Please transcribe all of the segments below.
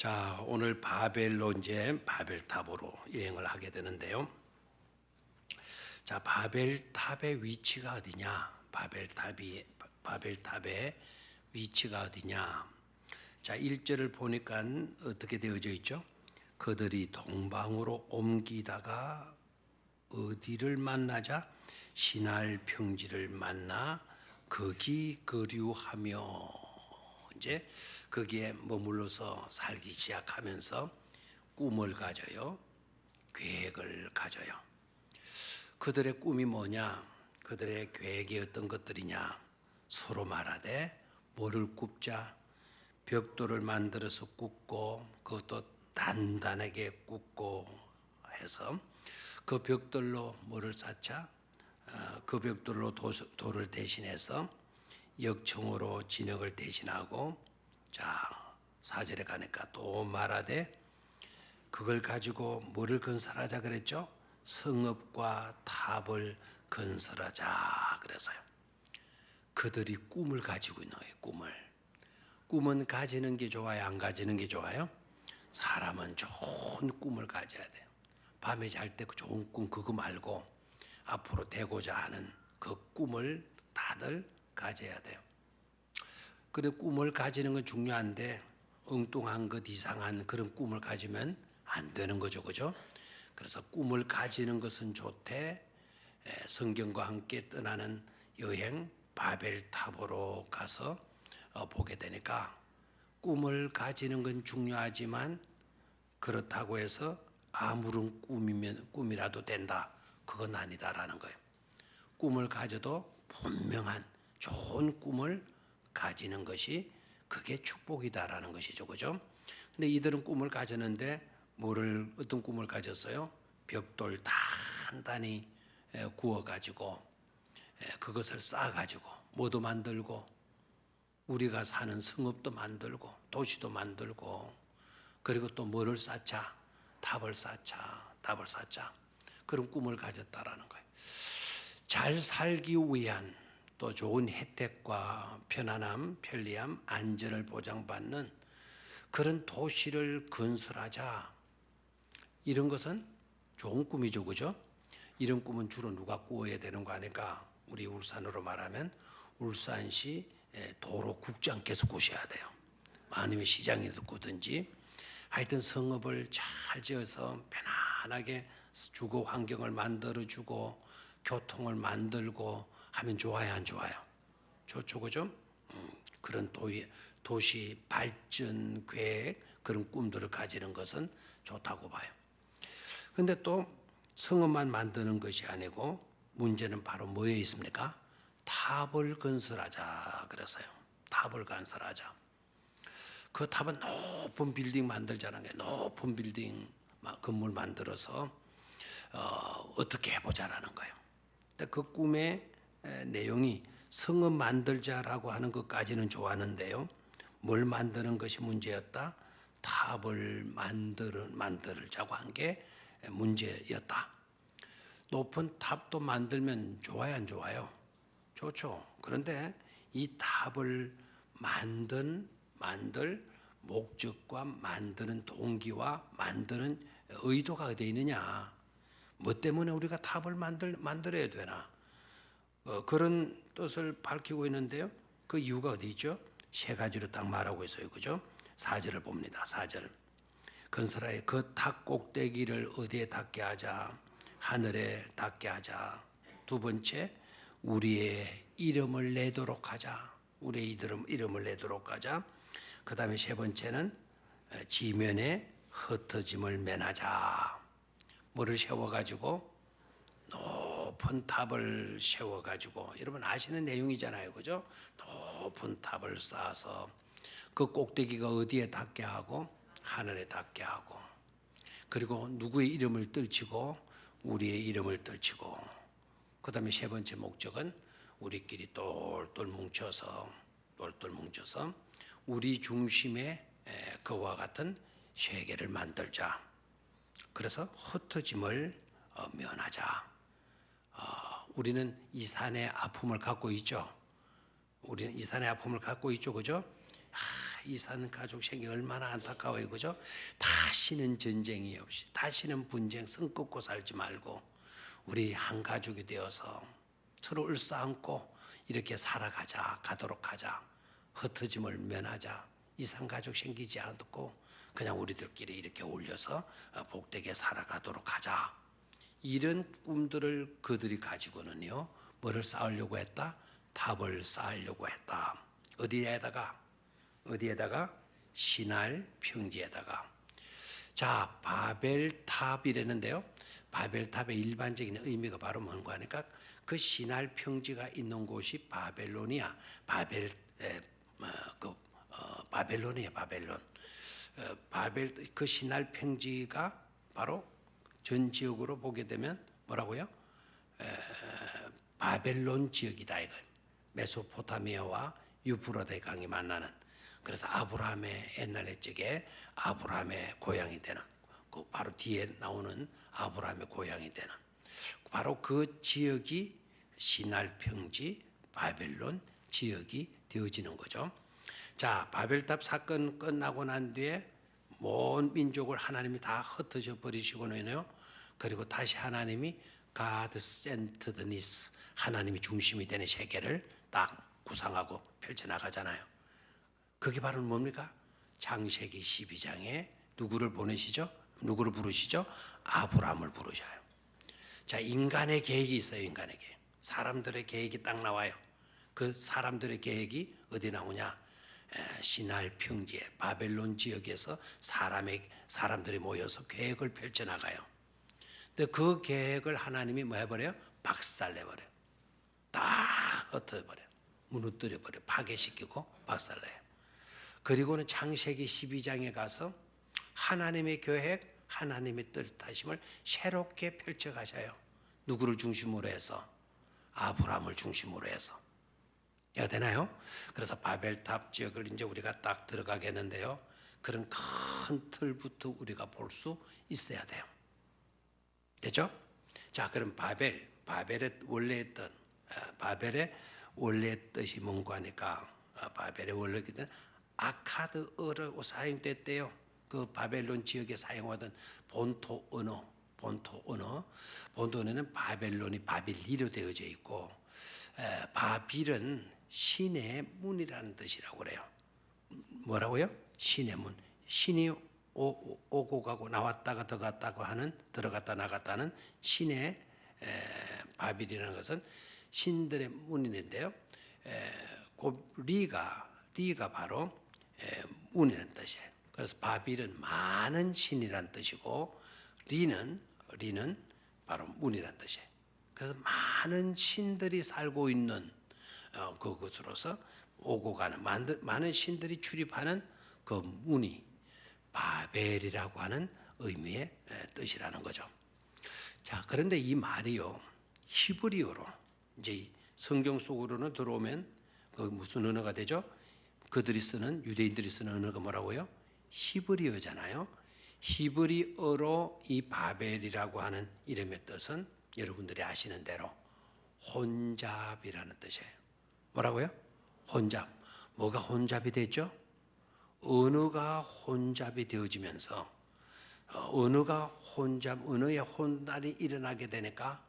자, 오늘 바벨로 이제 바벨탑으로 여행을 하게 되는데요. 자, 바벨탑의 위치가 어디냐? 바벨탑의 위치가 어디냐? 자, 1절을 보니까 어떻게 되어져 있죠? 그들이 동방으로 옮기다가 어디를 만나자? 시날 평지를 만나 거기 거류하며 이제 거기에 머물러서 살기 시작하면서 꿈을 가져요. 계획을 가져요. 그들의 꿈이 뭐냐? 그들의 계획이 어떤 것들이냐? 서로 말하되 뭐를 굽자? 벽돌을 만들어서 굽고 그것도 단단하게 굽고 해서 그 벽돌로 뭐를 쌓자? 그 벽돌로 돌을 대신해서 역청으로 진흙을 대신하고, 자 4절에 가니까 또 말하되 그걸 가지고 뭐를 건설하자 그랬죠? 성읍과 탑을 건설하자 그래서요. 그들이 꿈을 가지고 있는 거예요. 꿈은 가지는 게 좋아요, 안 가지는 게 좋아요? 사람은 좋은 꿈을 가져야 돼요. 밤에 잘 때 좋은 꿈 그거 말고 앞으로 되고자 하는 그 꿈을 다들 가져야 돼요. 그래, 꿈을 가지는 건 중요한데 엉뚱한 것, 이상한 그런 꿈을 가지면 안 되는 거죠, 그죠? 그래서 꿈을 가지는 것은 좋대. 성경과 함께 떠나는 여행 바벨탑으로 가서 보게 되니까 꿈을 가지는 건 중요하지만 그렇다고 해서 아무런 꿈이라도 된다, 그건 아니다라는 거예요. 꿈을 가져도 분명한 좋은 꿈을 가지는 것이 그게 축복이다라는 것이죠, 그죠? 근데 이들은 꿈을 가졌는데 어떤 꿈을 가졌어요? 벽돌 단단히 구워가지고 그것을 쌓아가지고 뭐도 만들고 우리가 사는 성읍도 만들고 도시도 만들고, 그리고 또 뭐를 쌓자? 답을 쌓자. 그런 꿈을 가졌다라는 거예요. 잘 살기 위한 또 좋은 혜택과 편안함, 편리함, 안전을 보장받는 그런 도시를 건설하자. 이런 것은 좋은 꿈이죠, 그죠? 이런 꿈은 주로 누가 꾸어야 되는 거 아닐까? 우리 울산으로 말하면 울산시 도로국장께서 꾸셔야 돼요. 아니면 시장에도 꾸든지, 하여튼 성읍을 잘 지어서 편안하게 주거 환경을 만들어주고 교통을 만들고 하면 좋아요, 안 좋아요? 좋죠, 그죠? 그런 도시 발전 계획, 그런 꿈들을 가지는 것은 좋다고 봐요. 근데 또 성읍만 만드는 것이 아니고 문제는 바로 뭐에 있습니까? 탑을 건설하자 그래서요. 탑을 건설하자. 그 탑은 높은 빌딩 만들자는 게, 높은 빌딩 건물 만들어서 어떻게 해보자라는 거예요. 근데 그 꿈의 내용이 성읍 만들자라고 하는 것까지는 좋았는데요. 뭘 만드는 것이 문제였다? 탑을 만들자고 한 게 문제였다. 높은 탑도 만들면 좋아요, 안 좋아요? 좋죠. 그런데 이 탑을 만들 목적과 만드는 동기와 만드는 의도가 어디에 있느냐? 뭐 때문에 우리가 탑을 만들어야 되나? 그런 뜻을 밝히고 있는데요. 그 이유가 어디 있죠? 세 가지로 딱 말하고 있어요, 그죠? 4절을 봅니다. 4절. 건설하여 그 탑 꼭대기를 어디에 닿게 하자? 하늘에 닿게 하자. 두 번째, 우리의 이름을 내도록 하자. 우리의 이름을 내도록 하자. 그 다음에 세 번째는 지면에 흩어짐을 면하자. 뭐를 세워가지고? 높은 탑을 세워가지고, 여러분 아시는 내용이잖아요, 그죠? 높은 탑을 쌓아서 그 꼭대기가 어디에 닿게 하고? 하늘에 닿게 하고, 그리고 누구의 이름을 떨치고? 우리의 이름을 떨치고, 그 다음에 세 번째 목적은 우리끼리 똘똘 뭉쳐서 우리 중심에 그와 같은 세계를 만들자. 그래서 흩어짐을 면하자. 우리는 이 산의 아픔을 갖고 있죠. 그죠? 이산 가족 생기 얼마나 안타까워요, 그죠? 다시는 전쟁이 없이, 다시는 분쟁 성 끊고 살지 말고 우리 한 가족이 되어서 서로 을싸안고 이렇게 살아가자, 가도록 하자. 흩어짐을 면하자. 이산 가족 생기지 않고 그냥 우리들끼리 이렇게 어울려서 복되게 살아가도록 하자. 이런 꿈들을 그들이 가지고는요, 뭐를 쌓으려고 했다? 탑을 쌓으려고 했다. 어디에다가? 신할 평지에다가. 자, 바벨탑이라는데요. 바벨탑의 일반적인 의미가 바로 뭔가 하니까 그 신할 평지가 있는 곳이 바벨론이야. 바벨론이야, 바벨론. 그 신할 평지가 바로 전 지역으로 보게 되면 뭐라고요? 바벨론 지역이다 이거예요. 메소포타미아와 유프라데 강이 만나는. 그래서 아브라함의 옛날 쪽에 아브라함의 고향이 되는, 그 바로 뒤에 나오는 아브라함의 고향이 되는 바로 그 지역이 신할 평지 바벨론 지역이 되어지는 거죠. 자, 바벨탑 사건 끝나고 난 뒤에 온 민족을 하나님이 다 흩어져 버리시고는요. 그리고 다시 하나님이 God centeredness, 하나님이 중심이 되는 세계를 딱 구상하고 펼쳐나가잖아요. 그게 바로 뭡니까? 창세기 12장에 누구를 보내시죠? 누구를 부르시죠? 아브라함을 부르셔요. 자, 인간의 계획이 있어요. 인간의 계획. 사람들의 계획이 딱 나와요. 그 사람들의 계획이 어디 나오냐? 신할 평지에 바벨론 지역에서 사람들이 모여서 계획을 펼쳐나가요. 근데 그 계획을 하나님이 뭐 해버려요? 박살내버려요. 다 흩어버려요. 무너뜨려버려요. 파괴시키고 박살내요. 그리고는 창세기 12장에 가서 하나님의 계획, 하나님의 뜻하심을 새롭게 펼쳐가셔요. 누구를 중심으로 해서? 아브라함을 중심으로 해서. 이해가 되나요? 그래서 바벨탑 지역을 이제 우리가 딱 들어가겠는데요. 그런 큰 틀부터 우리가 볼 수 있어야 돼요. 됐죠? 자, 그럼 바벨의 원래 뜻이 뭔가 하니까 바벨의 원래 뜻은 아카드어로 사용됐대요. 그 바벨론 지역에 사용하던 본토 언어는 바벨론이 바빌리로 되어져 있고, 바빌은 신의 문이라는 뜻이라고 그래요. 뭐라고요? 신의 문. 신이 오고 가고 나왔다가 들어갔다 나갔다는 신의 바빌이라는 것은 신들의 문인데요. 리가 바로 문이라는 뜻이에요. 그래서 바빌은 많은 신이라는 뜻이고, 리는 바로 문이라는 뜻이에요. 그래서 많은 신들이 살고 있는 그곳으로서 오고 가는 많은 신들이 출입하는 그 문이 바벨이라고 하는 의미의 뜻이라는 거죠. 자, 그런데 이 말이요, 히브리어로 이제 성경 속으로는 들어오면 그 무슨 언어가 되죠? 유대인들이 쓰는 언어가 뭐라고요? 히브리어잖아요. 히브리어로 이 바벨이라고 하는 이름의 뜻은 여러분들이 아시는 대로 혼잡이라는 뜻이에요. 뭐라고요? 혼잡. 뭐가 혼잡이 됐죠? 언어가 혼잡이 되어지면서 언어의 혼란이 일어나게 되니까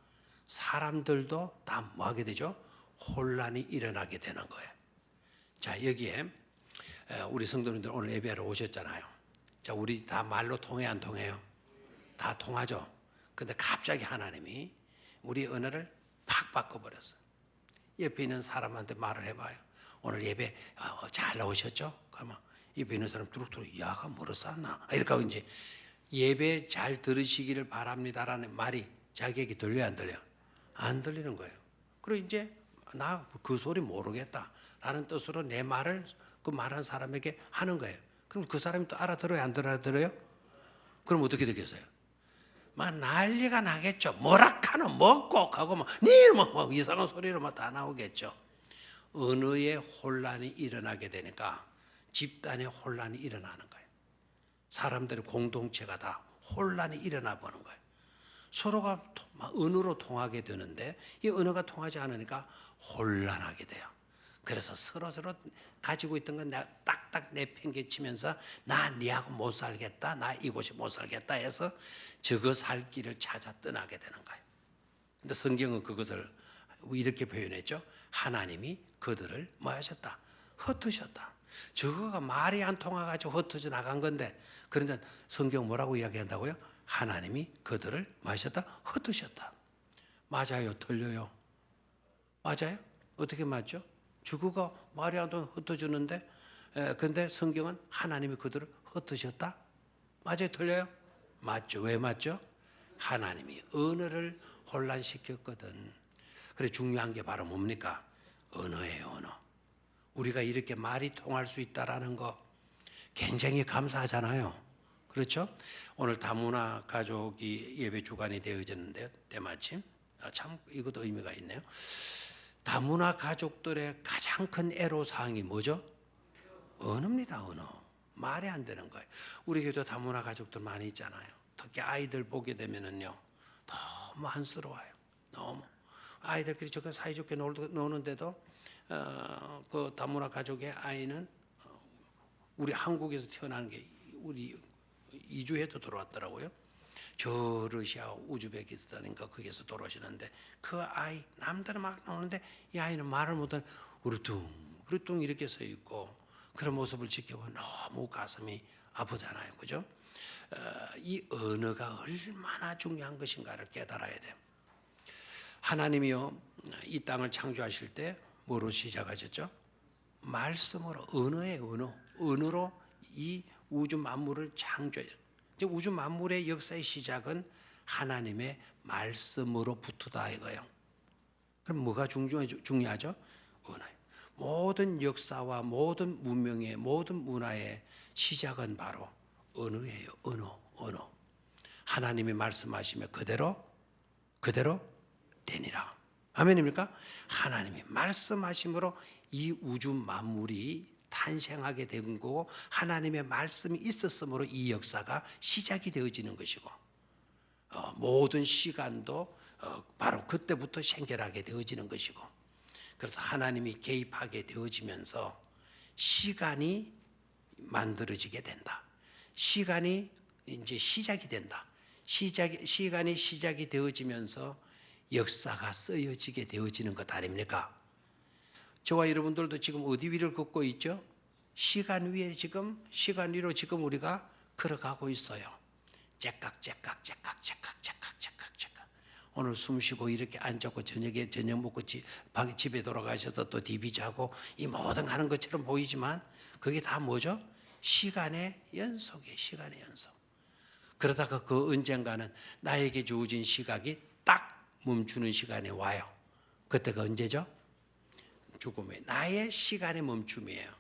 사람들도 다 뭐하게 되죠? 혼란이 일어나게 되는 거예요. 자, 여기에 우리 성도님들 오늘 예배하러 오셨잖아요. 자, 우리 다 말로 통해 안 통해요? 다 통하죠. 근데 갑자기 하나님이 우리 언어를 팍 바꿔버렸어요. 옆에 있는 사람한테 말을 해봐요. 오늘 예배 잘 나오셨죠? 그러면 옆에 있는 사람 뚜룩뚜룩 야가 멀어서 왔나? 이렇게 하고 이제 예배 잘 들으시기를 바랍니다라는 말이 자기에게 들려요, 안 들려요? 안 들리는 거예요. 그리고 이제 나 그 소리 모르겠다 라는 뜻으로 내 말을 그 말한 사람에게 하는 거예요. 그럼 그 사람이 또 알아들어요, 안 알아들어요? 그럼 어떻게 되겠어요? 막 난리가 나겠죠. 뭐라카노 먹고 하고 막 이상한 소리로 막 다 나오겠죠. 언어의 혼란이 일어나게 되니까 집단의 혼란이 일어나는 거예요. 사람들의 공동체가 다 혼란이 일어나 보는 거예요. 서로가 언어로 통하게 되는데 이 언어가 통하지 않으니까 혼란하게 돼요. 그래서 서로 가지고 있던 건 내가 딱딱 내팽개치면서 나 니하고 못 살겠다, 나 이곳이 못 살겠다 해서 저거 살 길을 찾아 떠나게 되는 거예요. 근데 성경은 그것을 이렇게 표현했죠. 하나님이 그들을 뭐 하셨다? 흩으셨다. 저거가 말이 안 통해가지고 흩어져 나간 건데, 그런데 성경 뭐라고 이야기한다고요? 하나님이 그들을 뭐 하셨다? 흩으셨다. 맞아요? 틀려요? 맞아요? 어떻게 맞죠? 저거가 말이 안 통해 흩어지는데, 근데 성경은 하나님이 그들을 흩으셨다? 맞아요? 틀려요? 맞죠? 왜 맞죠? 하나님이 언어를 혼란시켰거든. 그래, 중요한 게 바로 뭡니까? 언어예요, 언어. 우리가 이렇게 말이 통할 수 있다라는 거 굉장히 감사하잖아요. 그렇죠? 오늘 다문화 가족이 예배 주간이 되어졌는데요, 때마침. 참 이것도 의미가 있네요. 다문화 가족들의 가장 큰 애로사항이 뭐죠? 언어입니다, 언어. 말이 안 되는 거예요. 우리 교회도 다문화 가족들 많이 있잖아요. 특히 아이들 보게 되면은요, 너무 안쓰러워요. 너무. 아이들끼리 저렇게 사이좋게 노는데도 그 다문화 가족의 아이는 우리 한국에서 태어나는 게 우리 이주해도 들어왔더라고요. 저 러시아 우즈베키스탄인가 거기서 돌아오시는데 그 아이 남들은 막 노는데 이 아이는 말을 못하는 우르뚱 이렇게 서 있고 그런 모습을 지켜보면 너무 가슴이 아프잖아요, 그죠? 이 언어가 얼마나 중요한 것인가를 깨달아야 돼요. 하나님이요 이 땅을 창조하실 때 뭐로 시작하셨죠? 말씀으로, 언어예요, 언어로 이 우주 만물을 창조해요. 우주 만물의 역사의 시작은 하나님의 말씀으로부터다 이거예요. 그럼 뭐가 중요하죠? 언어. 모든 역사와 모든 문명의 모든 문화의 시작은 바로 언어예요. 언어. 하나님이 말씀하시면 그대로 되니라. 아멘입니까? 하나님이 말씀하심으로 이 우주 만물이 탄생하게 된 거고 하나님의 말씀이 있었으므로 이 역사가 시작이 되어지는 것이고 모든 시간도 바로 그때부터 생겨나게 되어지는 것이고 그래서 하나님이 개입하게 되어지면서 시간이 만들어지게 된다. 시간이 이제 시작이 된다. 시간이 시작이 되어지면서 역사가 쓰여지게 되어지는 것 아닙니까? 저와 여러분들도 지금 어디 위를 걷고 있죠? 시간 위로 지금 우리가 걸어가고 있어요. 째깍. 오늘 숨 쉬고 이렇게 앉았고 저녁 먹고 집에 돌아가셔서 또 TV 자고 이 모든 하는 것처럼 보이지만 그게 다 뭐죠? 시간의 연속이에요. 시간의 연속. 그러다가 그 언젠가는 나에게 주어진 시각이 딱 멈추는 시간이 와요. 그때가 언제죠? 죽음이 나의 시간의 멈춤이에요.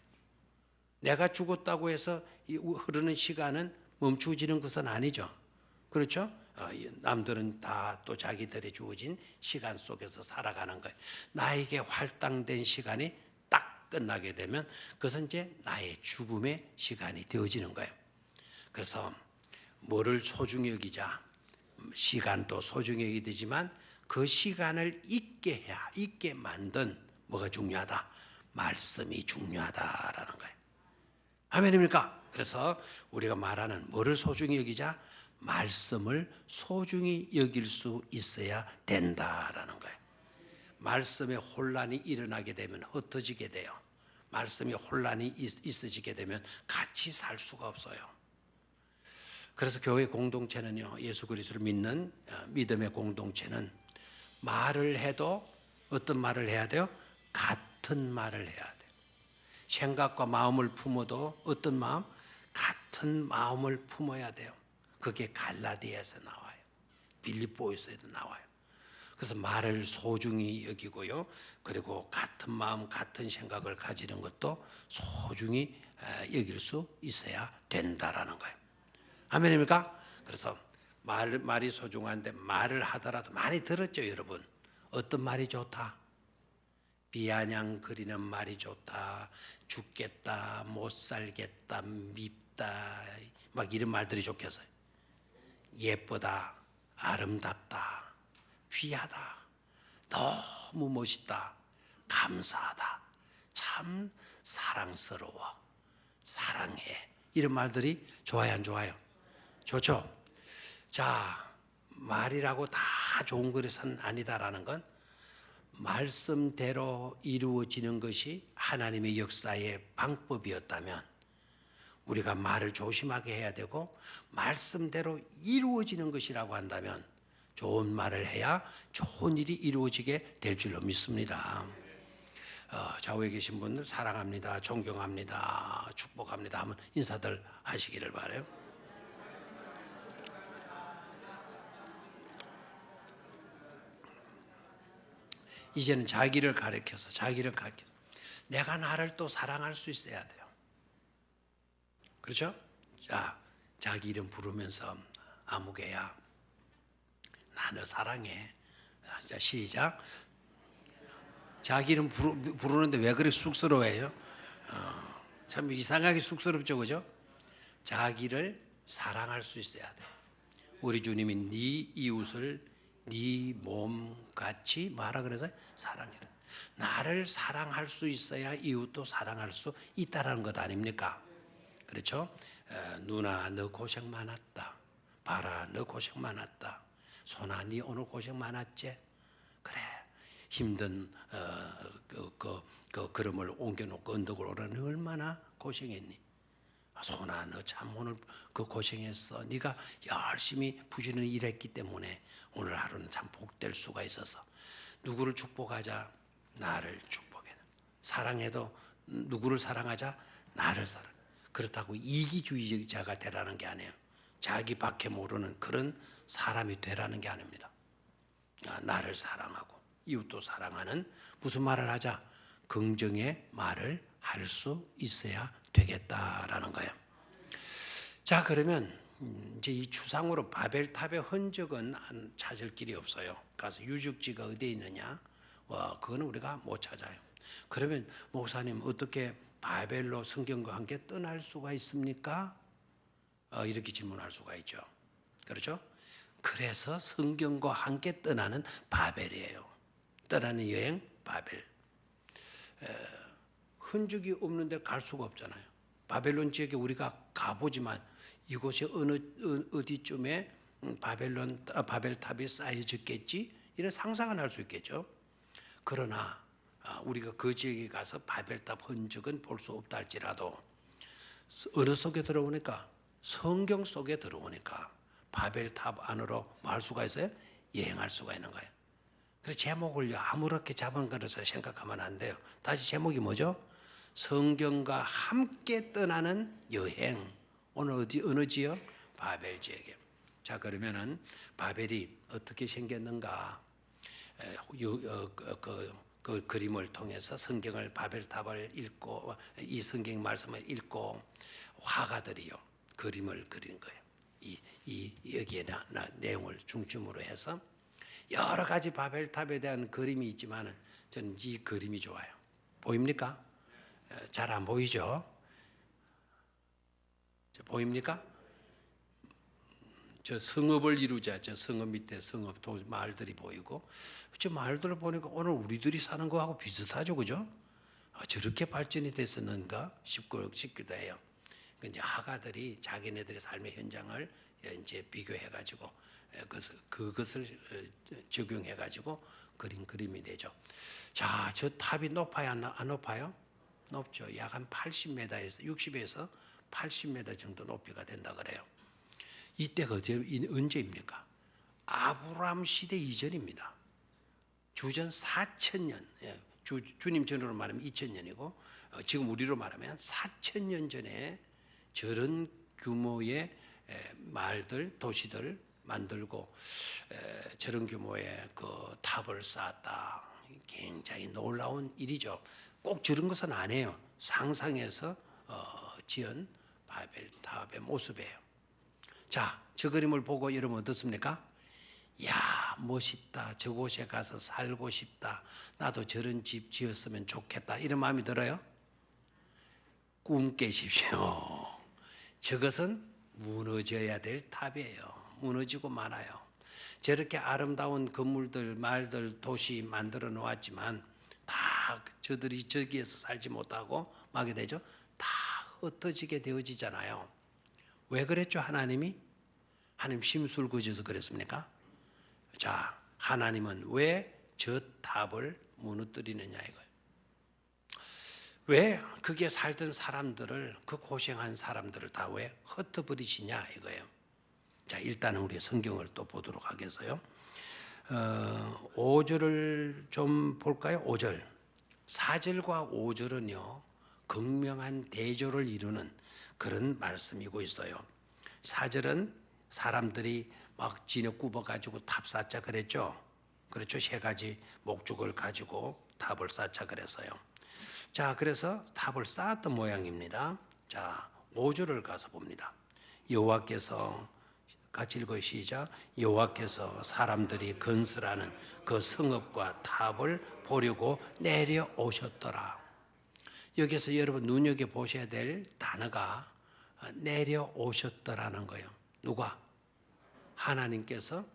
내가 죽었다고 해서 흐르는 시간은 멈추어지는 것은 아니죠. 그렇죠? 남들은 다 또 자기들의 주어진 시간 속에서 살아가는 거예요. 나에게 할당된 시간이 딱 끝나게 되면 그것은 이제 나의 죽음의 시간이 되어지는 거예요. 그래서 뭐를 소중히 여기자 시간도 소중히 여기야 되지만 그 시간을 있게 만든 뭐가 중요하다? 말씀이 중요하다라는 거예요. 아멘입니까? 그래서 우리가 말하는 뭐를 소중히 여기자? 말씀을 소중히 여길 수 있어야 된다라는 거예요. 말씀에 혼란이 일어나게 되면 흩어지게 돼요. 말씀에 혼란이 있어지게 되면 같이 살 수가 없어요. 그래서 교회 공동체는요, 예수 그리스도를 믿는 믿음의 공동체는 말을 해도 어떤 말을 해야 돼요? 같은 말을 해야 돼요. 생각과 마음을 품어도 어떤 마음? 같은 마음을 품어야 돼요. 그게 갈라디아에서 나와요. 빌립보에서도 나와요. 그래서 말을 소중히 여기고요. 그리고 같은 마음, 같은 생각을 가지는 것도 소중히 여길 수 있어야 된다라는 거예요. 아멘입니까? 그래서 말이 소중한데 말을 하더라도 많이 들었죠, 여러분. 어떤 말이 좋다? 비아냥거리는 말이 좋다. 죽겠다, 못 살겠다, 밉다, 막 이런 말들이 좋겠어요. 예쁘다, 아름답다, 귀하다, 너무 멋있다, 감사하다. 참 참 사랑스러워, 사랑해, 이런 말들이 좋아요, 안 좋아요? 좋죠? 자, 말이라고 다 좋은 것은 아니다라는 건 말씀대로 이루어지는 것이 하나님의 역사의 방법이었다면 우리가 말을 조심하게 해야 되고, 말씀대로 이루어지는 것이라고 한다면 좋은 말을 해야 좋은 일이 이루어지게 될 줄로 믿습니다. 좌우에 계신 분들 사랑합니다, 존경합니다, 축복합니다 하면 인사들 하시기를 바라요. 이제는 자기를 가리켜서 내가 나를 또 사랑할 수 있어야 돼요. 그렇죠? 자, 자기 이름 부르면서 아무개야, 나 너 사랑해. 자, 시작. 자기 이름 부르는데 왜 그렇게 쑥스러워해요? 참 이상하게 쑥스럽죠, 그죠? 자기를 사랑할 수 있어야 돼. 우리 주님이 네 이웃을 네 몸같이 뭐하라 그래서 사랑해라. 나를 사랑할 수 있어야 이웃도 사랑할 수 있다라는 것 아닙니까? 그렇죠? 누나 너 고생 많았다. 봐라 너 고생 많았다. 소나 네 오늘 고생 많았지? 그래 힘든 걸음을 옮겨놓고 언덕을 오르니 얼마나 고생했니? 소나 너 참 오늘 그 고생했어. 네가 열심히 부지런히 일했기 때문에 오늘 하루는 참 복될 수가 있어서. 누구를 축복하자? 나를 축복해. 사랑해도 누구를 사랑하자? 나를 사랑. 그렇다고 이기주의자가 되라는 게 아니에요. 자기밖에 모르는 그런 사람이 되라는 게 아닙니다. 나를 사랑하고 이웃도 사랑하는 무슨 말을 하자? 긍정의 말을 할 수 있어야 되겠다라는 거예요. 자, 그러면 이제 이 추상으로 바벨탑의 흔적은 찾을 길이 없어요. 가서 유적지가 어디에 있느냐? 그거는 우리가 못 찾아요. 그러면 목사님 어떻게 바벨로 성경과 함께 떠날 수가 있습니까? 이렇게 질문할 수가 있죠. 그렇죠? 그래서 성경과 함께 떠나는 바벨이에요. 떠나는 여행 바벨. 흔적이 없는데 갈 수가 없잖아요. 바벨론 지역에 우리가 가보지만 이곳이 어디쯤에 바벨탑이 쌓여졌겠지? 이런 상상은 할 수 있겠죠. 그러나 우리가 그 지역에 가서 바벨탑 흔적은 볼 수 없다 할지라도 어느 속에 들어오니까, 성경 속에 들어오니까 바벨탑 안으로 뭐 할 수가 있어요? 여행할 수가 있는 거예요. 그래서 제목을 아무렇게 잡은 것으로 생각하면 안 돼요. 다시 제목이 뭐죠? 성경과 함께 떠나는 여행. 오늘 어느 지역? 바벨 지역이에요. 자, 그러면은 바벨이 어떻게 생겼는가? 그 그림을 통해서 성경을 바벨탑을 읽고 이 성경 말씀을 읽고 화가들이요 그림을 그린 거예요. 여기에 내용을 중심으로 해서 여러 가지 바벨탑에 대한 그림이 있지만 저는 이 그림이 좋아요. 보입니까? 잘 안 보이죠? 보입니까? 저 성읍을 이루자. 저 성읍 밑에 성읍 마을들이 보이고, 저 마을들을 보니까 오늘 우리들이 사는 거하고 비슷하죠, 그죠? 저렇게 발전이 됐었는가 싶기도 해요. 이제 화가들이 자기네들의 삶의 현장을 이제 비교해가지고 그것을 적용해가지고 그린 그림이 되죠. 자, 저 탑이 높아요, 안 높아요? 높죠. 약 한 80m에서 60에서 80m 정도 높이가 된다 그래요. 이때가 언제입니까? 아브라함 시대 이전입니다. 주전 4000년, 주님 전으로 말하면 2000년이고 지금 우리로 말하면 4000년 전에 저런 규모의 마을들, 도시들 만들고 저런 규모의 그 탑을 쌓았다. 굉장히 놀라운 일이죠. 꼭 저런 것은 아니에요. 상상해서 지은 바벨탑의 모습이에요. 자, 저 그림을 보고 여러분 어떻습니까? 야, 멋있다. 저곳에 가서 살고 싶다. 나도 저런 집 지었으면 좋겠다. 이런 마음이 들어요? 꿈 깨십시오. 저것은 무너져야 될 탑이에요. 무너지고 말아요. 저렇게 아름다운 건물들, 말들, 도시 만들어 놓았지만 다 저들이 저기에서 살지 못하고 마게 되죠. 다 흩어지게 되어지잖아요. 왜 그랬죠? 하나님 심술구지에서 그랬습니까? 자, 하나님은 왜 저 탑을 무너뜨리느냐 이거예요. 왜 거기에 살던 사람들을, 그 고생한 사람들을 다 왜 흩어버리시냐 이거예요. 자, 일단은 우리 성경을 또 보도록 하겠어요. 5절을 좀 볼까요? 5절. 4절과 5절은요, 극명한 대조를 이루는 그런 말씀이고 있어요. 4절은 사람들이 막 진흙 굽어가지고 탑 쌓자 그랬죠. 그렇죠. 세 가지 목축을 가지고 탑을 쌓자 그랬어요. 자, 그래서 탑을 쌓았던 모양입니다. 자, 5절을 가서 봅니다. 여호와께서, 같이 읽어요. 시작. 여호와께서 사람들이 건설하는 그 성읍과 탑을 보려고 내려오셨더라. 여기서 여러분 눈여겨보셔야 될 단어가 내려오셨더라는 거예요. 누가? 하나님께서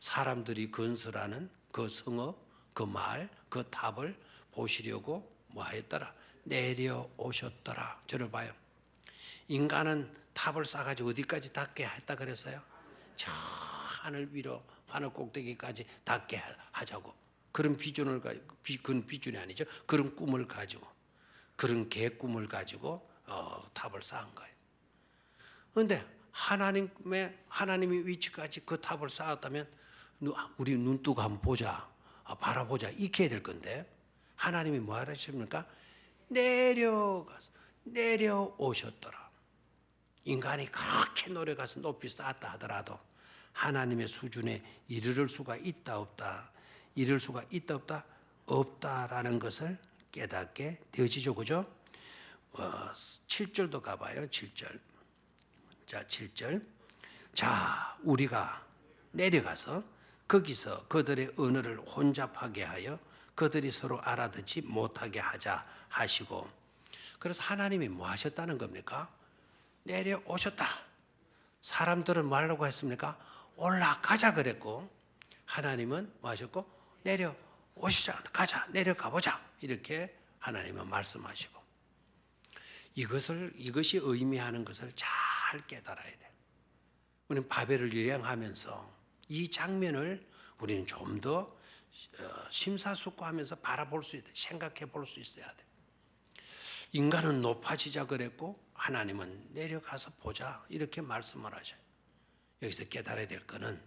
사람들이 건설하는 그 성읍, 그 마을, 그 탑을 보시려고 뭐 하였더라? 내려오셨더라. 저를 봐요. 인간은 탑을 쌓아가지고 어디까지 닿게 했다 그랬어요? 저 하늘 위로, 하늘 꼭대기까지 닿게 하자고. 그런 비전을 가지고, 그건 비전이 아니죠. 그런 꿈을 가지고, 그런 계꿈을 가지고 탑을 쌓은 거예요. 그런데 하나님이 위치까지 그 탑을 쌓았다면 우리 눈 뜨고 한번 보자, 바라보자 이렇게 해야 될 건데, 하나님이 뭐 하셨습니까? 내려오셨더라. 인간이 그렇게 노력해서 높이 쌓았다 하더라도 하나님의 수준에 이를 수가 있다 없다, 이를 수가 있다 없다, 없다라는 것을 깨닫게 되어지죠. 그죠? 7절도 가봐요. 7절. 자, 7절. 자, 우리가 내려가서 거기서 그들의 언어를 혼잡하게 하여 그들이 서로 알아듣지 못하게 하자 하시고. 그래서 하나님이 뭐 하셨다는 겁니까? 내려오셨다. 사람들은 뭐 하려고 했습니까? 올라가자 그랬고, 하나님은 뭐 하셨고? 내려오시자, 가자, 내려가 보자, 이렇게 하나님은 말씀하시고. 이것이 의미하는 것을 잘 깨달아야 돼요. 우리는 바벨을 여행하면서 이 장면을 우리는 좀 더 심사숙고하면서 바라볼 수 있다, 생각해 볼 수 있어야 돼. 인간은 높아지자 그랬고 하나님은 내려가서 보자 이렇게 말씀을 하셔요. 여기서 깨달아야 될 거는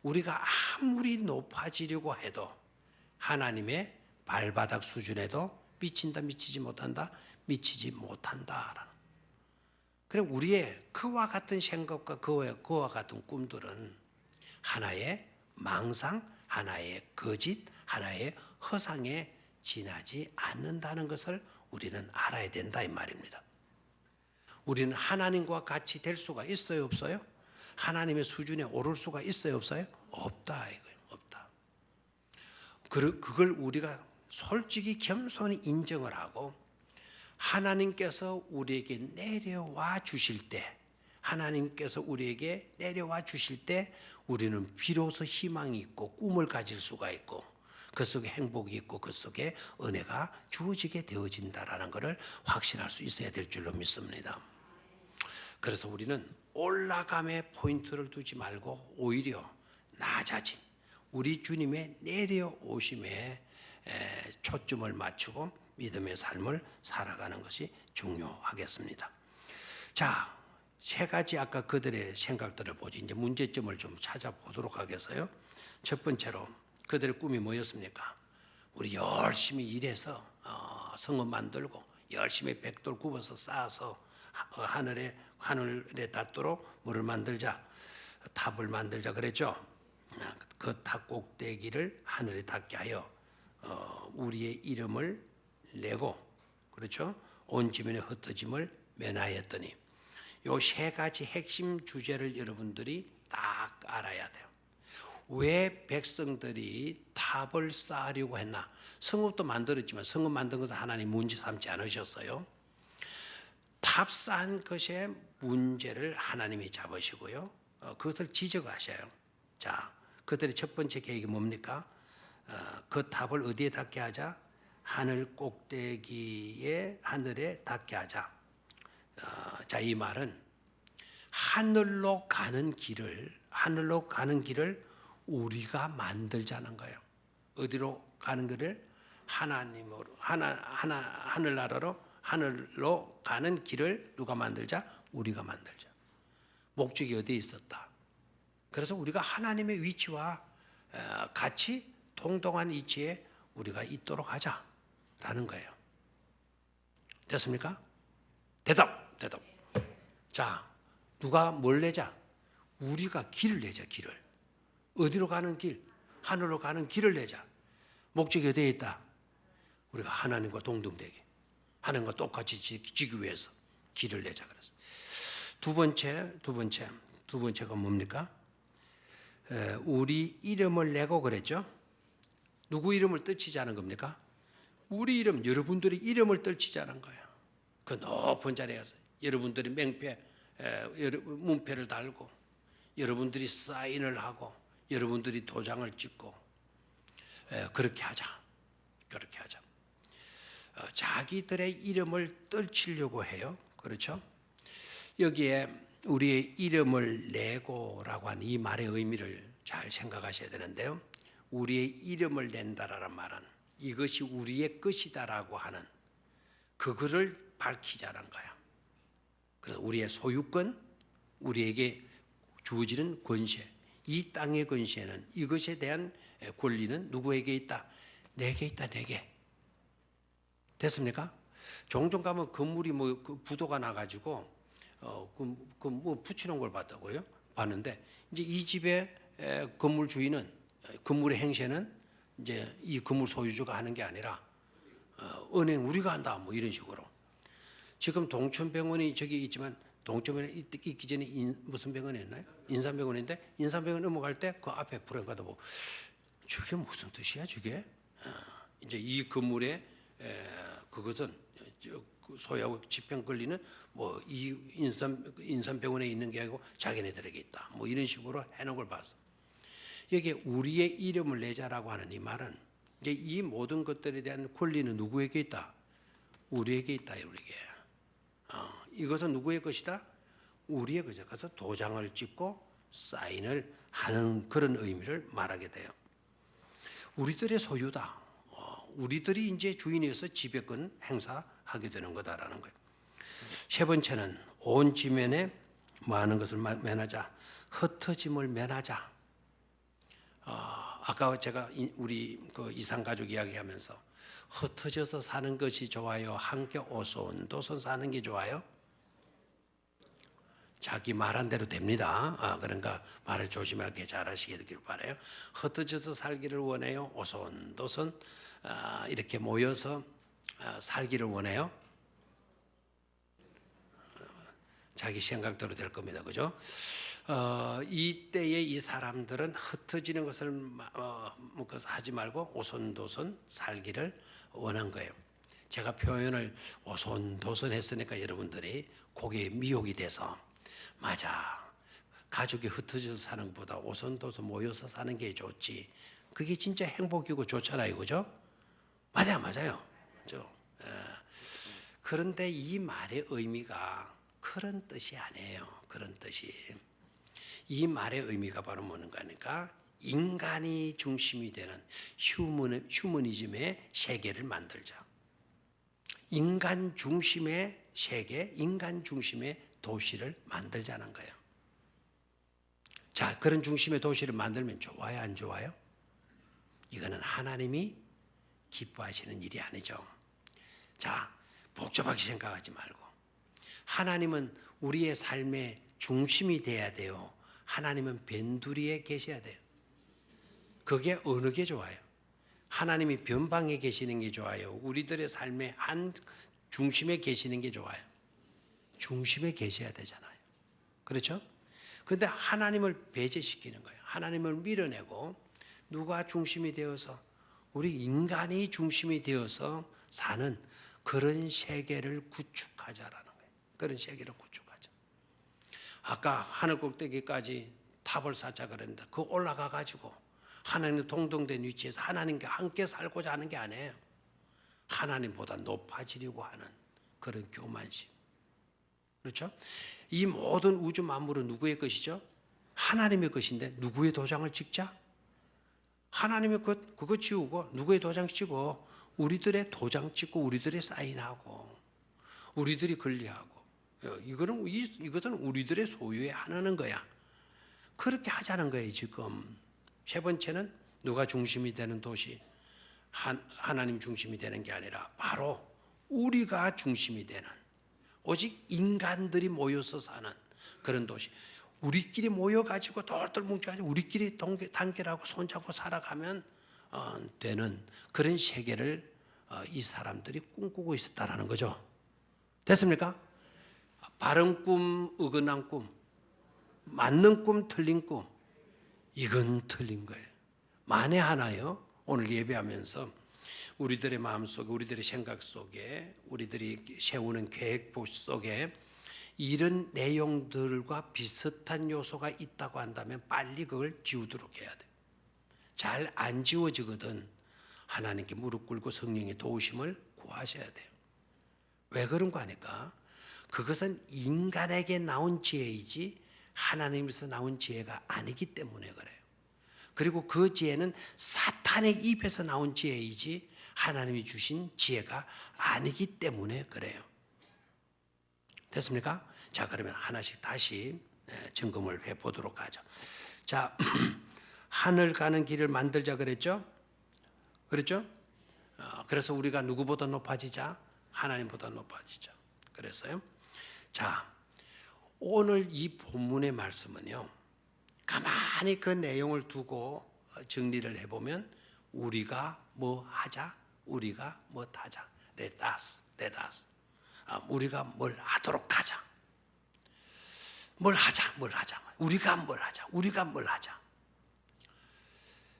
우리가 아무리 높아지려고 해도 하나님의 발바닥 수준에도 미친다, 미치지 못한다, 미치지 못한다라는. 그럼 우리의 그와 같은 생각과 그와 같은 꿈들은 하나의 망상, 하나의 거짓, 하나의 허상에 지나지 않는다는 것을 우리는 알아야 된다 이 말입니다. 우리는 하나님과 같이 될 수가 있어요, 없어요? 하나님의 수준에 오를 수가 있어요, 없어요? 없다 이거예요. 없다. 그걸 우리가 솔직히 겸손히 인정을 하고 하나님께서 우리에게 내려와 주실 때, 하나님께서 우리에게 내려와 주실 때 우리는 비로소 희망이 있고 꿈을 가질 수가 있고 그 속에 행복이 있고 그 속에 은혜가 주어지게 되어진다라는 것을 확신할 수 있어야 될 줄로 믿습니다. 그래서 우리는 올라감에 포인트를 두지 말고 오히려 낮아짐, 우리 주님의 내려오심에 초점을 맞추고 믿음의 삶을 살아가는 것이 중요하겠습니다. 자, 세 가지 아까 그들의 생각들을 보지 이제 문제점을 좀 찾아보도록 하겠어요. 첫 번째로 그들의 꿈이 뭐였습니까? 우리 열심히 일해서 성읍 만들고 열심히 백돌 굽어서 쌓아서 하늘에 닿도록 뭐를 만들자, 탑을 만들자 그랬죠. 그 탑 꼭대기를 하늘에 닿게 하여 우리의 이름을 내고, 그렇죠? 온 지면에 흩어짐을 면하였더니, 요 세 가지 핵심 주제를 여러분들이 딱 알아야 돼요. 왜 백성들이 탑을 쌓으려고 했나? 성읍도 만들었지만 성읍 만든 것은 하나님 문제 삼지 않으셨어요. 탑 쌓은 것의 문제를 하나님이 잡으시고요, 그것을 지적하셔요. 자, 그들의 첫 번째 계획이 뭡니까? 그 탑을 어디에 닿게 하자? 하늘 꼭대기에 하늘에 닿게 하자. 자, 이 말은 하늘로 가는 길을 우리가 만들자는 거예요. 어디로 가는 길을? 하나님으로 하늘로 가는 길을 누가 만들자? 우리가 만들자. 목적이 어디에 있었다. 그래서 우리가 하나님의 위치와 같이 동등한 위치에 우리가 있도록 하자라는 거예요. 됐습니까? 대답. 자, 누가 뭘 내자? 우리가 길을 내자. 길을. 어디로 가는 길? 하늘로 가는 길을 내자. 목적이 어디에 있다? 우리가 하나님과 동등되게, 하나님과 똑같이 지기 위해서 길을 내자 그랬어. 두 번째가 뭡니까? 우리 이름을 내고 그랬죠. 누구 이름을 떨치자는 겁니까? 우리 이름, 여러분들이 이름을 떨치자는 거예요. 그 높은 자리에 가서 여러분들이 문패를 달고, 여러분들이 사인을 하고, 여러분들이 도장을 찍고, 그렇게 하자. 자기들의 이름을 떨치려고 해요. 그렇죠? 여기에 우리의 이름을 내고라고 하는 이 말의 의미를 잘 생각하셔야 되는데요. 우리의 이름을 낸다라는 말은 이것이 우리의 것이다라고 하는 그거를 밝히자는 거야. 그래서 우리의 소유권, 우리에게 주어지는 권세, 이 땅의 권세는, 이것에 대한 권리는 누구에게 있다? 내게 있다. 내게. 됐습니까? 종종 가면 건물이 부도가 나가지고 뭐 붙이는 걸 봤는데 이제 이 집의 건물 주인은, 건물의 행세는 이제 이 건물 소유주가 하는 게 아니라 은행 우리가 한다, 뭐 이런 식으로. 지금 동천병원이 저기 있지만 동천병원에 있기 전에 무슨 병원이었나요? 인삼병원인데 인삼병원 넘어갈 때 그 앞에 브랜카드 보고 저게 무슨 뜻이야 저게? 이제 이 건물에 그것은 소유하고 집행 권리는 뭐 이 인삼병원에 있는 게 아니고 자기네들에게 있다. 뭐 이런 식으로 해놓은 걸 봤어. 여기에 우리의 이름을 내자라고 하는 이 말은 이제 이 모든 것들에 대한 권리는 누구에게 있다? 우리에게 있다. 우리에게. 이것은 누구의 것이다? 우리의 것이다. 그래서 도장을 찍고 사인을 하는 그런 의미를 말하게 돼요. 우리들의 소유다. 우리들이 이제 주인에서 지배권 행사하게 되는 거다라는 거예요. 세 번째는 온 지면에 많은 것을 면하자. 흩어짐을 면하자. 아까 제가 우리 그 이산 가족 이야기하면서 흩어져서 사는 것이 좋아요? 함께 오손도손 사는 게 좋아요? 자기 말한 대로 됩니다. 그러니까 말을 조심하게 잘하시게 되기를 바라요. 흩어져서 살기를 원해요? 오손도손 이렇게 모여서 살기를 원해요? 자기 생각대로 될 겁니다. 그죠? 이때에 이 사람들은 흩어지는 것을 하지 말고 오손도손 살기를 원한 거예요. 제가 표현을 오손도손 했으니까 여러분들이 거기에 미혹이 돼서 맞아, 가족이 흩어져서 사는 것보다 오손도손 모여서 사는 게 좋지, 그게 진짜 행복이고 좋잖아요. 그죠? 맞아요. 그죠? 그런데 이 말의 의미가 그런 뜻이 아니에요. 그런 뜻이. 이 말의 의미가 바로 뭔가 하니까 인간이 중심이 되는 휴머니즘의 세계를 만들자. 인간 중심의 세계, 인간 중심의 도시를 만들자는 거예요. 자, 그런 중심의 도시를 만들면 좋아요, 안 좋아요? 이거는 하나님이 기뻐하시는 일이 아니죠. 자, 복잡하게 생각하지 말고 하나님은 우리의 삶의 중심이 돼야 돼요. 하나님은 변두리에 계셔야 돼요. 그게 어느 게 좋아요? 하나님이 변방에 계시는 게 좋아요? 우리들의 삶의 한 중심에 계시는 게 좋아요? 중심에 계셔야 되잖아요. 그렇죠? 그런데 하나님을 배제시키는 거예요. 하나님을 밀어내고 누가 중심이 되어서, 우리 인간이 중심이 되어서 사는 그런 세계를 구축하자라는 거예요. 그런 세계를 구축하자. 아까 하늘 꼭대기까지 탑을 쌓자 그랬는데 그 올라가 가지고 하나님 동등된 위치에서 하나님과 함께 살고자 하는 게 아니에요. 하나님보다 높아지려고 하는 그런 교만심. 그렇죠? 이 모든 우주 만물은 누구의 것이죠? 하나님의 것인데 누구의 도장을 찍자? 하나님의 것 그거 지우고 누구의 도장 찍고 우리들의 도장 찍고 우리들의 사인하고 우리들이 권리하고 이것은 우리들의 소유에 하나는 거야. 그렇게 하자는 거예요 지금. 세 번째는 누가 중심이 되는 도시? 하나님 중심이 되는 게 아니라 바로 우리가 중심이 되는 오직 인간들이 모여서 사는 그런 도시. 우리끼리 모여가지고 똘똘 뭉쳐가지고 우리끼리 단결하고 손잡고 살아가면 되는 그런 세계를 이 사람들이 꿈꾸고 있었다라는 거죠. 됐습니까? 바른 꿈, 어긋난 꿈, 맞는 꿈, 틀린 꿈, 이건 틀린 거예요. 만에 하나요. 오늘 예배하면서 우리들의 마음속에, 우리들의 생각 속에, 우리들이 세우는 계획 속에 이런 내용들과 비슷한 요소가 있다고 한다면 빨리 그걸 지우도록 해야 돼요. 잘 안 지워지거든 하나님께 무릎 꿇고 성령의 도우심을 구하셔야 돼요. 왜 그런 거 아닐까? 그것은 인간에게 나온 지혜이지 하나님에서 나온 지혜가 아니기 때문에 그래요. 그리고 그 지혜는 사탄의 입에서 나온 지혜이지 하나님이 주신 지혜가 아니기 때문에 그래요. 됐습니까? 자, 그러면 하나씩 다시 점검을 해보도록 하죠. 자, 하늘 가는 길을 만들자 그랬죠? 그랬죠? 그래서 우리가 누구보다 높아지자? 하나님보다 높아지자. 그랬어요. 자, 오늘 이 본문의 말씀은요, 가만히 그 내용을 두고 정리를 해보면 우리가 뭐 하자, 우리가 뭐 하자. Let us. 우리가 뭘 하도록 하자. 뭘 하자. 우리가 뭘 하자.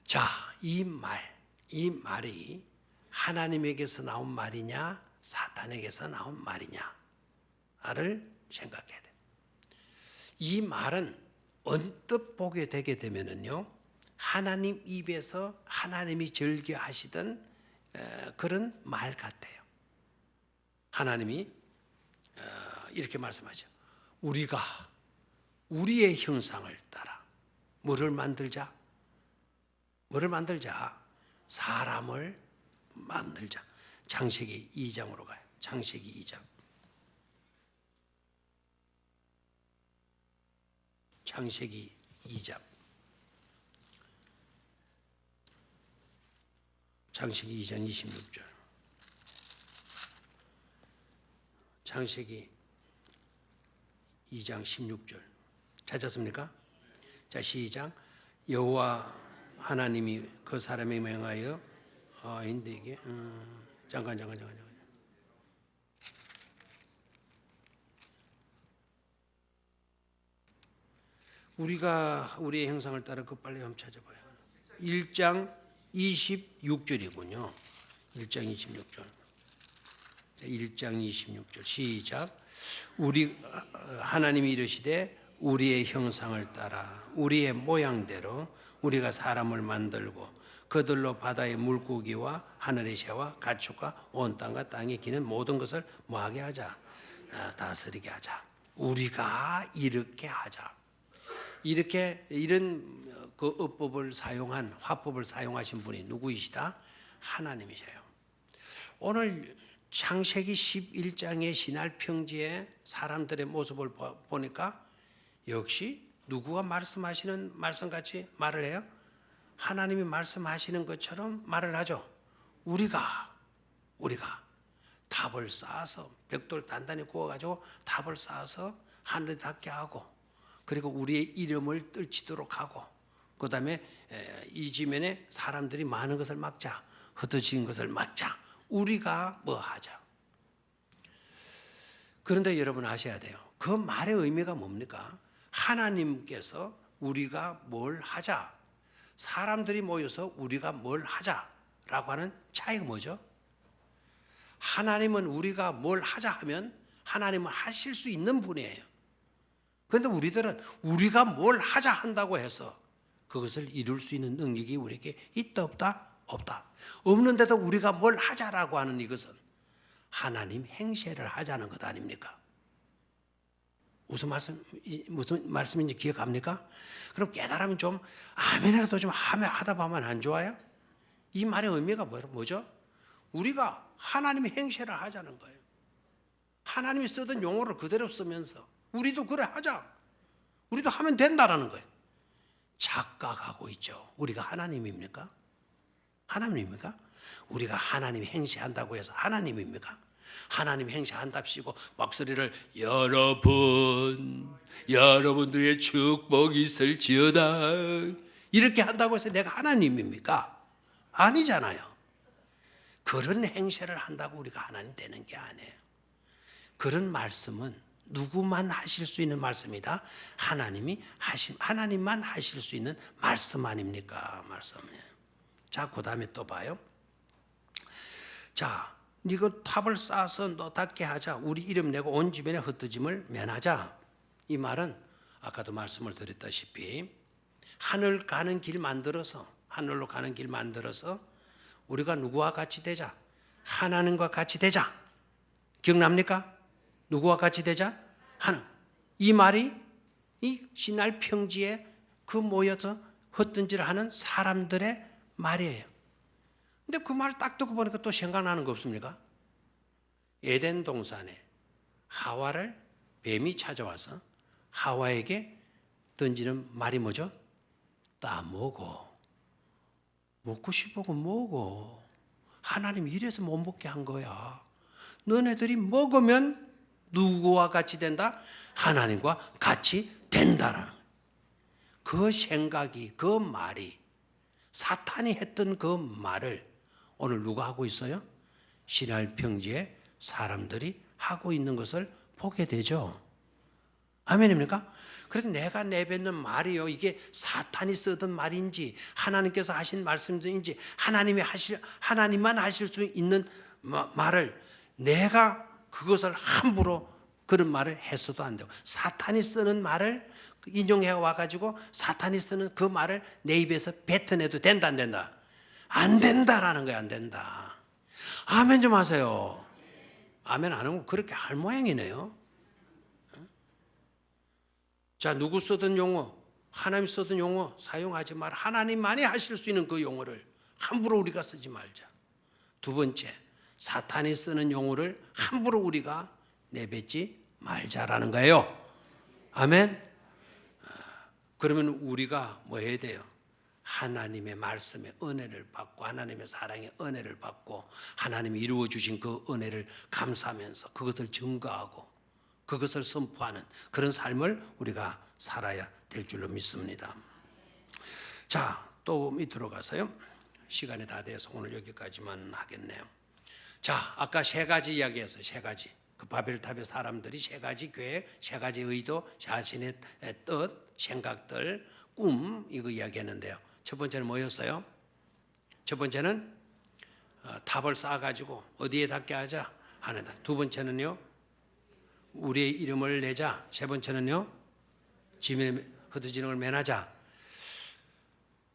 자, 이 말이 하나님에게서 나온 말이냐, 사탄에게서 나온 말이냐를 생각해야 돼요. 이 말은 언뜻 보게 되게 되면은요, 하나님 입에서 하나님이 절개하시던 그런 말 같아요. 하나님이 이렇게 말씀하죠. 우리가 우리의 형상을 따라 뭐를 만들자? 사람을 만들자. 창세기 2장으로 가요. 창세기 2장. 창세기 2장. 창세기 2장 26절. 창세기 2장 16절. 찾았습니까? 자, 시작. 여호와 하나님이 그 사람에 명하여 아닌데 이게 잠깐. 우리가 우리의 형상을 따라 그 빨리 한번 찾아봐요. 1장 26절이군요. 1장 26절. 1장 26절 시작. 우리 하나님이 이르시되 우리의 형상을 따라 우리의 모양대로 우리가 사람을 만들고 그들로 바다의 물고기와 하늘의 새와 가축과 온 땅과 땅에 기는 모든 것을 뭐하게 하자? 다스리게 하자. 우리가 이렇게 하자. 이렇게 이런 그 어법을 사용한 화법을 사용하신 분이 누구이시다? 하나님이세요. 오늘 창세기 11장의 신할 평지의 사람들의 모습을 보니까 역시 누구가 말씀하시는 말씀같이 말을 해요? 하나님이 말씀하시는 것처럼 말을 하죠. 우리가 답을 쌓아서 벽돌 단단히 구워가지고 답을 쌓아서 하늘에 닿게 하고 그리고 우리의 이름을 떨치도록 하고 그 다음에 이 지면에 사람들이 많은 것을 막자. 흩어진 것을 막자. 우리가 뭐 하자. 그런데 여러분 아셔야 돼요. 그 말의 의미가 뭡니까? 하나님께서 우리가 뭘 하자. 사람들이 모여서 우리가 뭘 하자라고 하는 차이가 뭐죠? 하나님은 우리가 뭘 하자 하면 하나님은 하실 수 있는 분이에요. 그런데 우리들은 우리가 뭘 하자 한다고 해서 그것을 이룰 수 있는 능력이 우리에게 있다 없다? 없다. 없는데도 우리가 뭘 하자라고 하는 이것은 하나님 행세를 하자는 것 아닙니까? 무슨 말씀인지 기억합니까? 그럼 깨달으면 좀 아멘이라도 좀 하다 보면 안 좋아요? 이 말의 의미가 뭐죠? 우리가 하나님의 행세를 하자는 거예요. 하나님이 쓰던 용어를 그대로 쓰면서 우리도 그래 하자. 우리도 하면 된다라는 거예요. 착각하고 있죠. 우리가 하나님입니까? 하나님입니까? 우리가 하나님이 행세한다고 해서 하나님입니까? 하나님 행세한답시고 목소리를 여러분들의 축복이 있을지어다 이렇게 한다고 해서 내가 하나님입니까? 아니잖아요. 그런 행세를 한다고 우리가 하나님 되는 게 아니에요. 그런 말씀은 누구만 하실 수 있는 말씀이다. 하나님만 하실 수 있는 말씀 아닙니까? 말씀이에요. 자, 그 다음에 또 봐요. 자, 네가 탑을 쌓아서 너답게 하자. 우리 이름 내고 온 주변에 흩어짐을 면하자. 이 말은 아까도 말씀을 드렸다시피 하늘로 가는 길 만들어서 우리가 누구와 같이 되자. 하나님과 같이 되자. 기억납니까? 누구와 같이 되자? 하나님. 이 말이 이 신할 평지에 그 모여서 헛든지를 하는 사람들의 말이에요. 근데 그 말 딱 듣고 보니까 또 생각나는 거 없습니까? 에덴 동산에 하와를 뱀이 찾아와서 하와에게 던지는 말이 뭐죠? 따먹어. 먹고 싶어고 먹어. 하나님 이래서 못 먹게 한 거야. 너네들이 먹으면 누구와 같이 된다? 하나님과 같이 된다라는 거예요. 그 생각이, 그 말이 사탄이 했던 그 말을 오늘 누가 하고 있어요? 신할 평지에 사람들이 하고 있는 것을 보게 되죠. 아멘입니까? 그래서 내가 내뱉는 말이요, 이게 사탄이 쓰던 말인지 하나님께서 하신 말씀인지 하나님만 하실 수 있는 말을 내가 그것을 함부로 그런 말을 했어도 안 되고, 사탄이 쓰는 말을 인용해 와가지고 사탄이 쓰는 그 말을 내 입에서 뱉어내도 된다 안 된다? 안 된다라는 거야. 안 된다. 아멘 좀 하세요. 아멘 안 하면 그렇게 할 모양이네요. 자, 누구 쓰던 용어, 하나님 쓰던 용어 사용하지 말. 하나님만이 하실 수 있는 그 용어를 함부로 우리가 쓰지 말자. 두 번째, 사탄이 쓰는 용어를 함부로 우리가 내뱉지 말자라는 거예요. 아멘. 그러면 우리가 뭐 해야 돼요? 하나님의 말씀의 은혜를 받고 하나님의 사랑의 은혜를 받고 하나님이 이루어 주신 그 은혜를 감사하면서 그것을 증거하고 그것을 선포하는 그런 삶을 우리가 살아야 될 줄로 믿습니다. 자, 또 밑으로 가서요. 시간이 다 돼서 오늘 여기까지만 하겠네요. 자, 아까 세 가지 이야기했어요. 세 가지. 그 바벨탑의 사람들이 세 가지 계획, 세 가지 의도, 자신의 뜻, 생각들, 꿈 이거 이야기했는데요. 첫 번째는 뭐였어요? 첫 번째는 탑을 쌓아가지고 어디에 닿게 하자? 하늘에. 두 번째는요, 우리의 이름을 내자. 세 번째는요, 지면에 흩어지는 걸 면하자.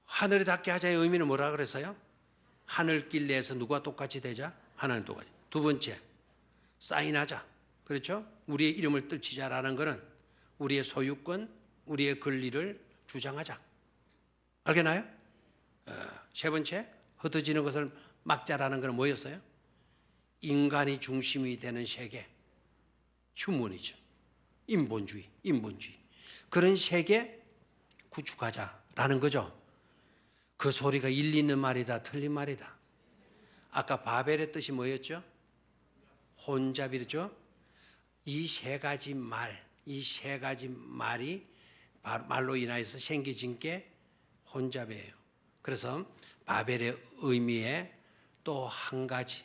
하늘에 닿게 하자의 의미는 뭐라 그랬어요? 하늘길 내에서 누가 똑같이 되자? 하나님 똑같이. 두 번째, 사인하자. 그렇죠? 우리의 이름을 떨치자라는 것은 우리의 소유권, 우리의 권리를 주장하자. 알겠나요? 세 번째, 흩어지는 것을 막자라는 것은 뭐였어요? 인간이 중심이 되는 세계, 휴머니즘, 인본주의. 그런 세계 구축하자라는 거죠. 그 소리가 일리 있는 말이다, 틀린 말이다. 아까 바벨의 뜻이 뭐였죠? 혼잡이죠. 이 세 가지 말이 말로 인하여서 생겨진 게 혼잡이에요. 그래서 바벨의 의미에 또 한 가지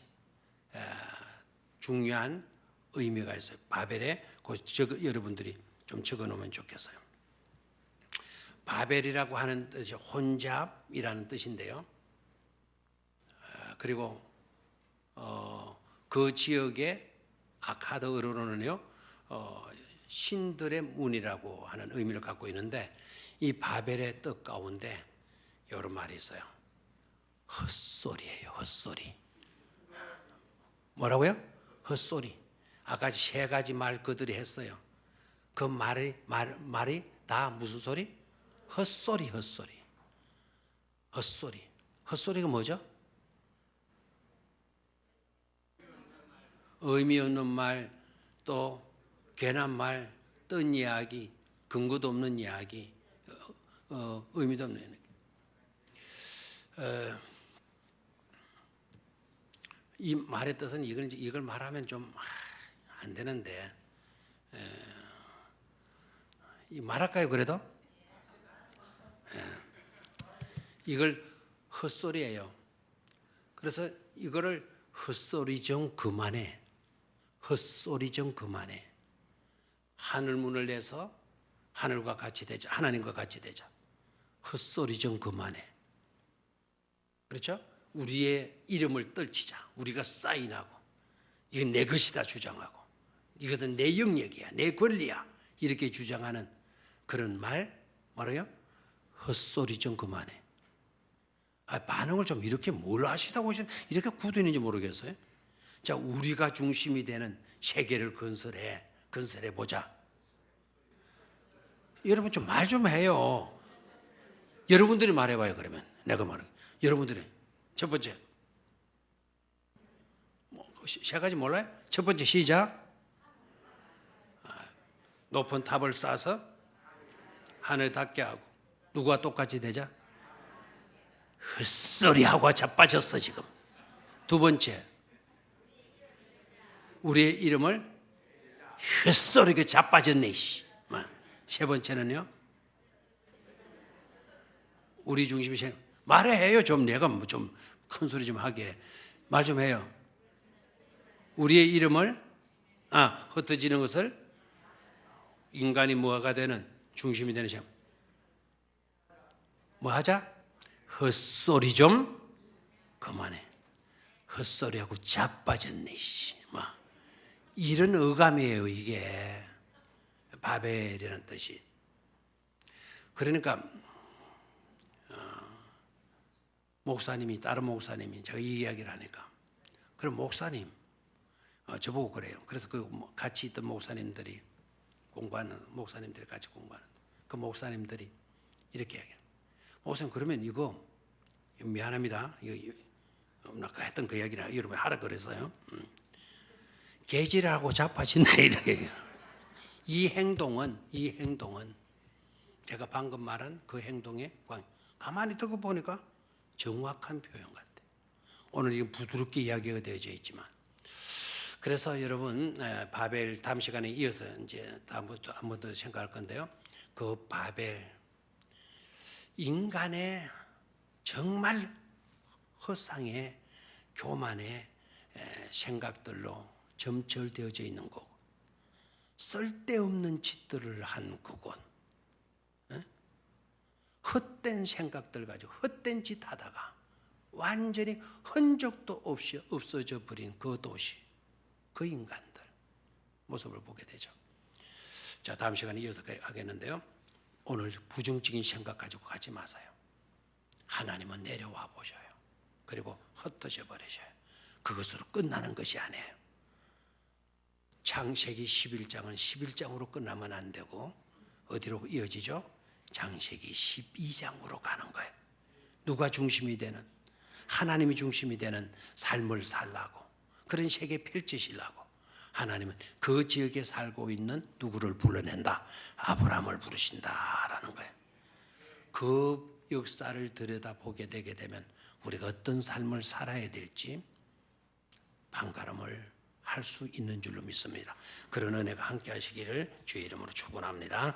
중요한 의미가 있어요. 바벨에 여러분들이 좀 적어놓으면 좋겠어요. 바벨이라고 하는 뜻이 혼잡이라는 뜻인데요. 그리고 그 지역의 아카드어로는요, 신들의 문이라고 하는 의미를 갖고 있는데 이 바벨의 뜻 가운데 이런 말이 있어요. 헛소리예요. 헛소리. 뭐라고요? 헛소리. 아까 세 가지 말 그들이 했어요. 그 말이 다 무슨 소리? 헛소리, 헛소리. 헛소리. 헛소리가 뭐죠? 의미 없는 말, 또 괜한 말, 뜬 이야기, 근거도 없는 이야기, 의미도 없는 이야기. 이 말의 뜻은 이걸 말하면 좀 안 되는데, 이 말할까요? 그래도 이걸 헛소리예요. 그래서 이거를 헛소리 좀 그만해. 헛소리 좀 그만해. 하늘 문을 내서 하늘과 같이 되자. 하나님과 같이 되자. 헛소리 좀 그만해. 그렇죠? 우리의 이름을 떨치자. 우리가 사인하고 이건 내 것이다 주장하고 이것은 내 영역이야. 내 권리야. 이렇게 주장하는 그런 말 뭐라고요? 헛소리 좀 그만해. 반응을 좀 이렇게 뭘 하시다고 이렇게 굳어있는지 모르겠어요. 자, 우리가 중심이 되는 세계를 건설해 보자. 여러분 좀 말 좀 해요. 여러분들이 말해봐요. 그러면 내가 말해. 여러분들이 첫 번째 세 가지 몰라요? 첫 번째 시작. 높은 탑을 쌓아서 하늘 닿게 하고 누구와 똑같이 되자? 헛소리하고 자빠졌어 지금. 두 번째 우리의 이름을 헛소리가 자빠졌네. 세 번째는요. 우리 중심이 말해요. 좀 내가 좀 큰 소리 좀 하게 말 좀 해요. 우리의 이름을 흩어지는 것을 인간이 뭐가 되는 중심이 되는 시간. 뭐 하자? 헛소리 좀 그만해. 헛소리하고 자빠졌네. 이런 어감이에요. 이게 바벨이라는 뜻이. 그러니까 목사님이 다른 목사님이 제가 이 이야기를 하니까 그럼 목사님 저보고 그래요. 그래서 그 같이 있던 목사님들이 공부하는 목사님들이 같이 공부하는 그 목사님들이 이렇게 이야기해요. 목사님 그러면 이거 미안합니다. 이거 아까 했던 그 이야기를 여러분 하라 그랬어요. 개질하고 자빠진다 이렇게. 이 행동은 제가 방금 말한 그 행동에 가만히 듣고 보니까 정확한 표현 같아요. 오늘 이건 부드럽게 이야기가 되어져 있지만 그래서 여러분 바벨 다음 시간에 이어서 이제 한 번 더 생각할 건데요. 그 바벨 인간의 정말 허상의 교만의 생각들로 점철되어져 있는 곳, 쓸데없는 짓들을 한 그곳, 헛된 생각들 가지고 헛된 짓 하다가 완전히 흔적도 없이 없어져 버린 그 도시, 그 인간들 모습을 보게 되죠. 자, 다음 시간에 이어서 하겠는데요. 오늘 부정적인 생각 가지고 가지 마세요. 하나님은 내려와 보셔요. 그리고 흩어져 버리셔요. 그것으로 끝나는 것이 아니에요. 창세기 11장은 11장으로 끝나면 안 되고 어디로 이어지죠? 창세기 12장으로 가는 거예요. 누가 중심이 되는, 하나님이 중심이 되는 삶을 살라고, 그런 세계 펼치시려고 하나님은 그 지역에 살고 있는 누구를 불러낸다? 아브라함을 부르신다라는 거예요. 그 역사를 들여다보게 되게 되면 우리가 어떤 삶을 살아야 될지 판가름을 할 수 있는 줄로 믿습니다. 그런 은혜가 함께 하시기를 주의 이름으로 축원합니다.